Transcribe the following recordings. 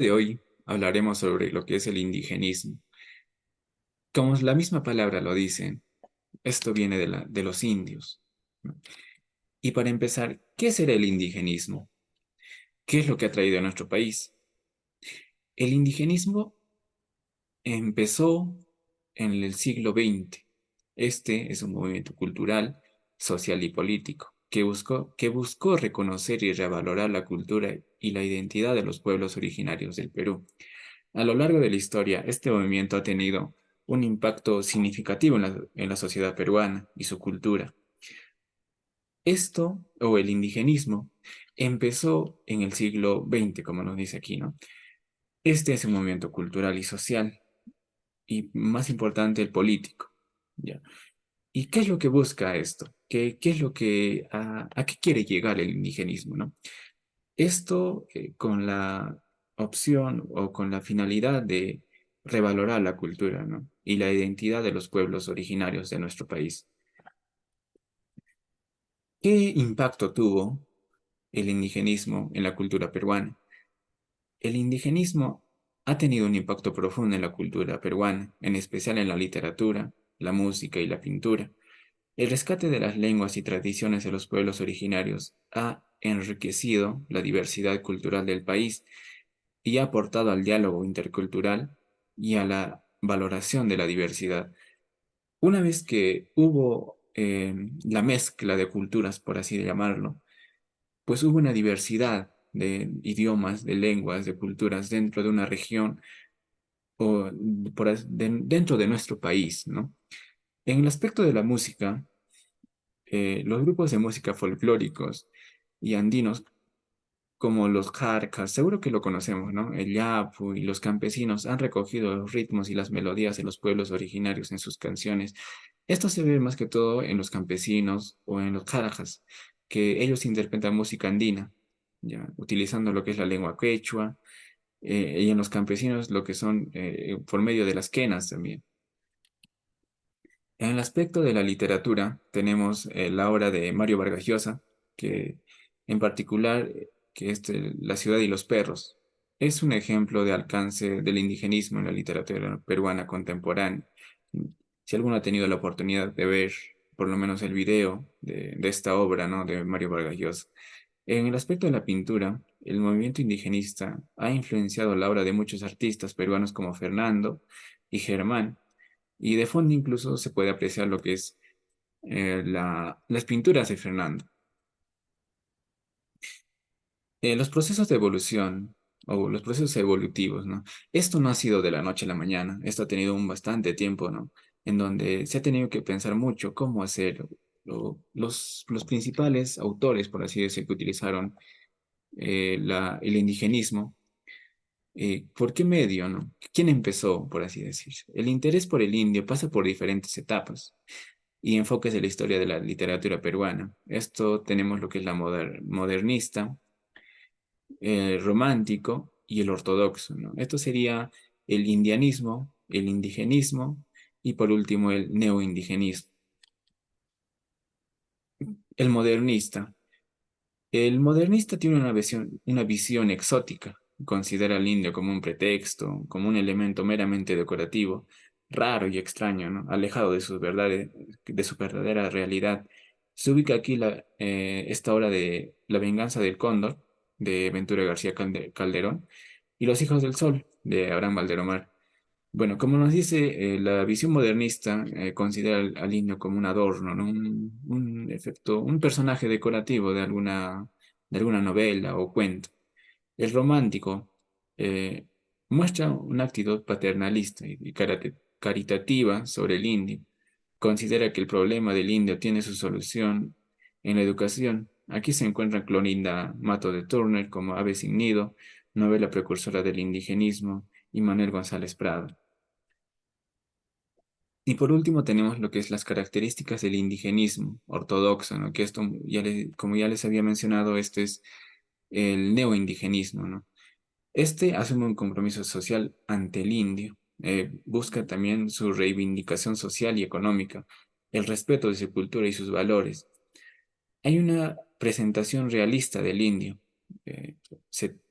De hoy hablaremos sobre lo que es el indigenismo. Como la misma palabra lo dice, esto viene de los indios, ¿no? Y para empezar, ¿qué será el indigenismo? ¿Qué es lo que ha traído a nuestro país? El indigenismo empezó en el siglo XX. Este es un movimiento cultural, social y político que buscó reconocer y revalorar la cultura y la identidad de los pueblos originarios del Perú. A lo largo de la historia, este movimiento ha tenido un impacto significativo en la sociedad peruana y su cultura. Esto, o el indigenismo, empezó en el siglo XX, como nos dice aquí, ¿no? Este es un movimiento cultural y social, y más importante, el político, ¿ya? ¿Y qué es lo que busca esto? ¿Qué es a qué quiere llegar el indigenismo, ¿no? Esto con la opción o con la finalidad de revalorar la cultura, ¿no? Y la identidad de los pueblos originarios de nuestro país. ¿Qué impacto tuvo el indigenismo en la cultura peruana? El indigenismo ha tenido un impacto profundo en la cultura peruana, en especial en la literatura, la música y la pintura. El rescate de las lenguas y tradiciones de los pueblos originarios ha enriquecido la diversidad cultural del país y ha aportado al diálogo intercultural y a la valoración de la diversidad. Una vez que hubo la mezcla de culturas, por así llamarlo, pues hubo una diversidad de idiomas, de lenguas, de culturas dentro de una región o dentro de nuestro país, ¿no? En el aspecto de la música, los grupos de música folclóricos y andinos como los Jarcas, seguro que lo conocemos, ¿no? El Yapu y los campesinos han recogido los ritmos y las melodías de los pueblos originarios en sus canciones. Esto se ve más que todo en los campesinos o en los Jarajas, que ellos interpretan música andina, ya, utilizando lo que es la lengua quechua, y en los campesinos lo que son por medio de las quenas también. En el aspecto de la literatura, tenemos la obra de Mario Vargas Llosa, que en particular, que es La ciudad y los perros. Es un ejemplo de alcance del indigenismo en la literatura peruana contemporánea. Si alguno ha tenido la oportunidad de ver por lo menos el video de esta obra, ¿no? De Mario Vargas Llosa. En el aspecto de la pintura, el movimiento indigenista ha influenciado la obra de muchos artistas peruanos como Fernando y Germán, y de fondo incluso se puede apreciar lo que es las pinturas de Fernando. Los procesos de evolución o los procesos evolutivos, ¿no? Esto no ha sido de la noche a la mañana, esto ha tenido un bastante tiempo, ¿no? En donde se ha tenido que pensar mucho cómo hacer. Los principales autores, por así decir, que utilizaron el indigenismo. ¿Por qué medio, no? ¿Quién empezó, por así decir? El interés por el indio pasa por diferentes etapas y enfoques de la historia de la literatura peruana. Esto tenemos lo que es la modernista, el romántico y el ortodoxo, ¿no? Esto sería el indianismo, el indigenismo y por último el neoindigenismo. El modernista. El modernista tiene una visión exótica. Considera al indio como un pretexto, como un elemento meramente decorativo, raro y extraño, ¿no? Alejado de su verdadera realidad. Se ubica aquí esta obra de La venganza del cóndor, de Ventura García Calderón, y Los hijos del sol, de Abraham Valderomar. Bueno, como nos dice, la visión modernista considera al indio como un adorno, ¿no? Un efecto, un personaje decorativo de alguna novela o cuento. El romántico eh, muestra una actitud paternalista y caritativa sobre el indio. Considera que el problema del indio tiene su solución en la educación. Aquí se encuentra Clorinda Mato de Turner como Ave sin nido, novela precursora del indigenismo, y Manuel González Prado. Y por último tenemos lo que es las características del indigenismo ortodoxo, ¿no? Que esto, como ya les había mencionado, este es el neoindigenismo, ¿no? Este asume un compromiso social ante el indio, busca también su reivindicación social y económica, el respeto de su cultura y sus valores. Hay una presentación realista del indio. eh,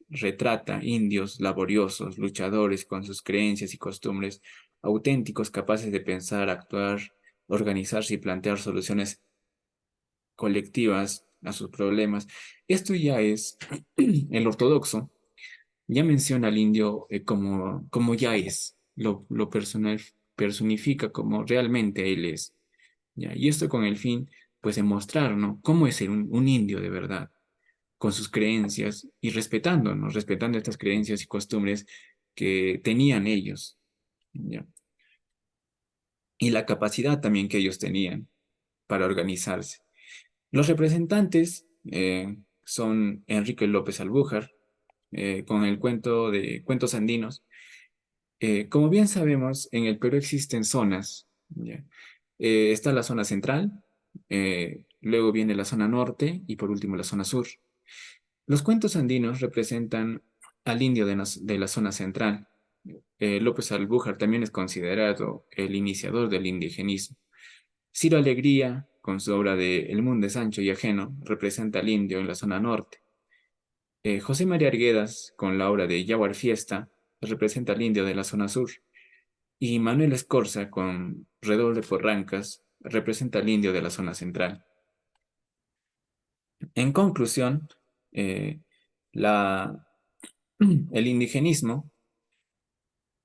retrata indios laboriosos, luchadores con sus creencias y costumbres, auténticos, capaces de pensar, actuar, organizarse y plantear soluciones colectivas a sus problemas. Esto ya es el ortodoxo, ya menciona al indio como ya es, lo personal, personifica como realmente él es. ¿Ya? Y esto con el fin, pues, de mostrar, ¿no? Cómo es ser un indio de verdad, con sus creencias y respetándonos, respetando estas creencias y costumbres que tenían ellos, ¿ya? Y la capacidad también que ellos tenían para organizarse. Los representantes son Enrique López Albújar, con el cuento de Cuentos Andinos. Como bien sabemos, en el Perú existen zonas, ¿ya? Está la zona central, luego viene la zona norte y por último la zona sur. Los cuentos andinos representan al indio de la zona central. López Albújar también es considerado el iniciador del indigenismo. Ciro Alegría, con su obra de El mundo es ancho y ajeno, representa al indio en la zona norte. José María Arguedas, con la obra de Yaguar Fiesta, representa al indio de la zona sur. Y Manuel Escorza, con Redoble por Rancas, representa al indio de la zona central. En conclusión, eh, la, el indigenismo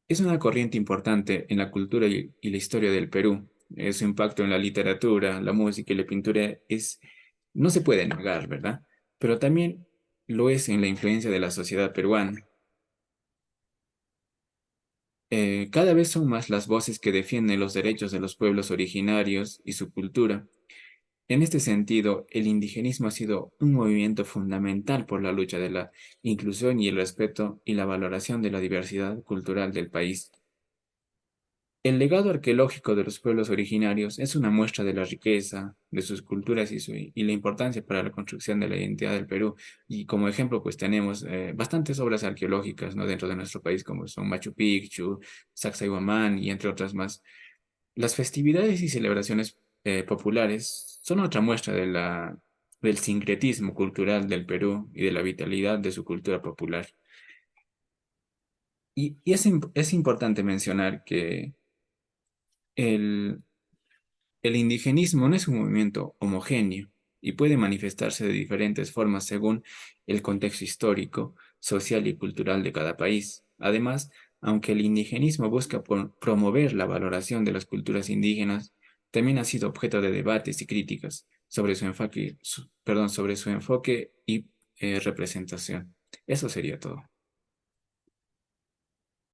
es una corriente importante en la cultura y la historia del Perú. Su impacto en la literatura, la música y la pintura no se puede negar, ¿verdad? Pero también lo es en la influencia de la sociedad peruana. Cada vez son más las voces que defienden los derechos de los pueblos originarios y su cultura. En este sentido, el indigenismo ha sido un movimiento fundamental por la lucha de la inclusión y el respeto y la valoración de la diversidad cultural del país. El legado arqueológico de los pueblos originarios es una muestra de la riqueza de sus culturas y la importancia para la construcción de la identidad del Perú. Y como ejemplo, pues tenemos bastantes obras arqueológicas, ¿no? Dentro de nuestro país, como son Machu Picchu, Sacsayhuamán y entre otras más. Las festividades y celebraciones populares son otra muestra del sincretismo cultural del Perú y de la vitalidad de su cultura popular. Es importante mencionar que el, el indigenismo no es un movimiento homogéneo y puede manifestarse de diferentes formas según el contexto histórico, social y cultural de cada país. Además, aunque el indigenismo busca promover la valoración de las culturas indígenas, también ha sido objeto de debates y críticas sobre sobre su enfoque y representación. Eso sería todo.